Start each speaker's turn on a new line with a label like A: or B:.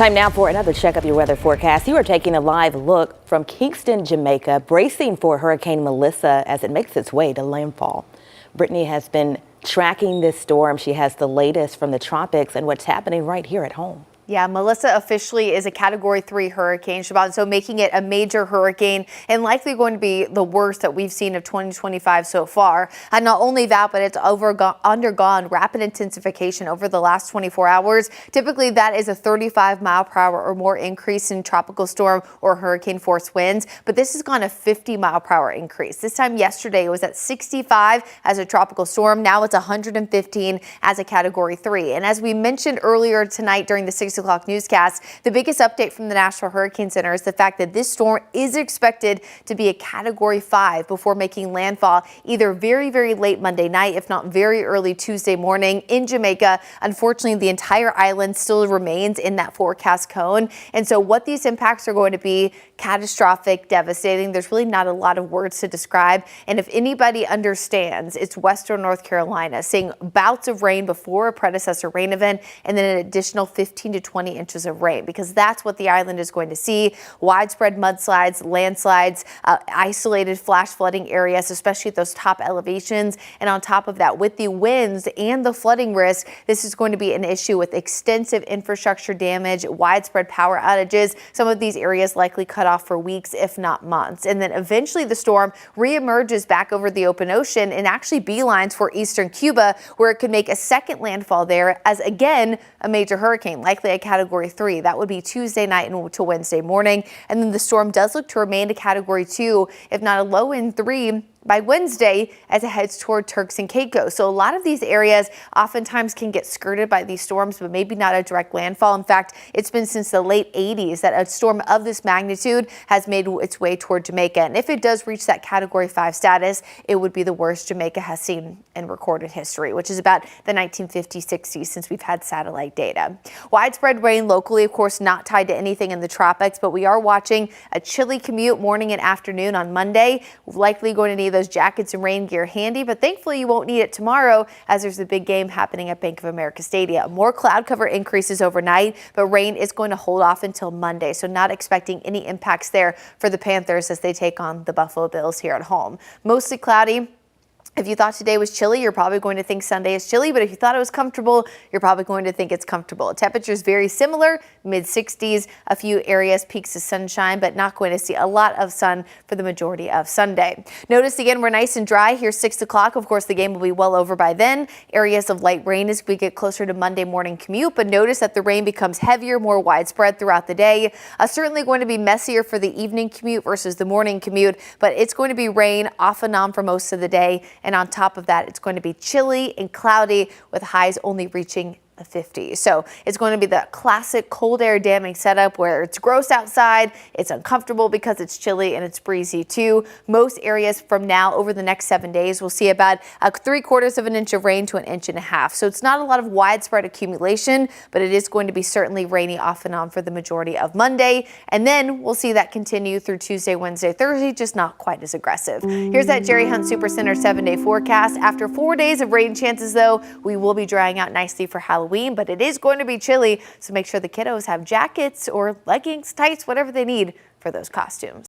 A: Time now for another check of your weather forecast. You are taking a live look from Kingston, Jamaica, bracing for Hurricane Melissa as it makes its way to landfall. Brittany has been tracking this storm. She has the latest from the tropics and what's happening right here at home.
B: Yeah, Melissa officially is a Category 3 hurricane, Siobhan, so making it a major hurricane and likely going to be the worst that we've seen of 2025 so far. And not only that, but it's undergone rapid intensification over the last 24 hours. Typically, that is a 35 mile per hour or more increase in tropical storm or hurricane force winds, but this has gone a 50 mile per hour increase. This time yesterday, it was at 65 as a tropical storm. Now it's 115 as a Category 3. And as we mentioned earlier tonight during the 6 o'clock newscast, the biggest update from the National Hurricane Center is the fact that this storm is expected to be a Category 5 before making landfall either very, very late Monday night, if not very early Tuesday morning in Jamaica. Unfortunately, the entire island still remains in that forecast cone. And so what these impacts are going to be: catastrophic, devastating. There's really not a lot of words to describe. And if anybody understands, it's Western North Carolina, seeing bouts of rain before a predecessor rain event and then an additional 15 to 20 inches of rain, because that's what the island is going to see. Widespread mudslides, landslides, isolated flash flooding areas, especially at those top elevations. And on top of that, with the winds and the flooding risk, this is going to be an issue with extensive infrastructure damage, widespread power outages. Some of these areas likely cut off for weeks, if not months. And then eventually the storm reemerges back over the open ocean and actually beelines for eastern Cuba, where it could make a second landfall there as, again, a major hurricane, likely a Category 3. That would be Tuesday night into Wednesday morning. And then the storm does look to remain a Category 2, if not a low end 3, by Wednesday as it heads toward Turks and Caicos. So a lot of these areas oftentimes can get skirted by these storms, but maybe not a direct landfall. In fact, it's been since the late 80s that a storm of this magnitude has made its way toward Jamaica. And if it does reach that Category 5 status, it would be the worst Jamaica has seen in recorded history, which is about the 1950s, 60s since we've had satellite data. Widespread rain locally, of course, not tied to anything in the tropics, but we are watching a chilly commute morning and afternoon on Monday. We're likely going to need those jackets and rain gear handy, but thankfully you won't need it tomorrow as there's a big game happening at Bank of America Stadium. More cloud cover increases overnight, but rain is going to hold off until Monday, so not expecting any impacts there for the Panthers as they take on the Buffalo Bills here at home. Mostly cloudy. If you thought today was chilly, you're probably going to think Sunday is chilly, but if you thought it was comfortable, you're probably going to think it's comfortable. Temperatures very similar, mid-60s, a few areas, peaks of sunshine, but not going to see a lot of sun for the majority of Sunday. Notice again, we're nice and dry here 6 o'clock. Of course, the game will be well over by then. Areas of light rain as we get closer to Monday morning commute, but notice that the rain becomes heavier, more widespread throughout the day. Certainly going to be messier for the evening commute versus the morning commute, but it's going to be rain off and on for most of the day. And on top of that, it's going to be chilly and cloudy with highs only reaching 50. So it's going to be the classic cold air damming setup where it's gross outside, it's uncomfortable because it's chilly and it's breezy too. Most areas from now over the next 7 days will see about 3/4 of an inch of rain to 1.5 inches. So it's not a lot of widespread accumulation, but it is going to be certainly rainy off and on for the majority of Monday. And then we'll see that continue through Tuesday, Wednesday, Thursday, just not quite as aggressive. Here's that Jerry Hunt Supercenter 7-day forecast. After 4 days of rain chances though, we will be drying out nicely for Halloween. But it is going to be chilly, so make sure the kiddos have jackets or leggings, tights, whatever they need for those costumes.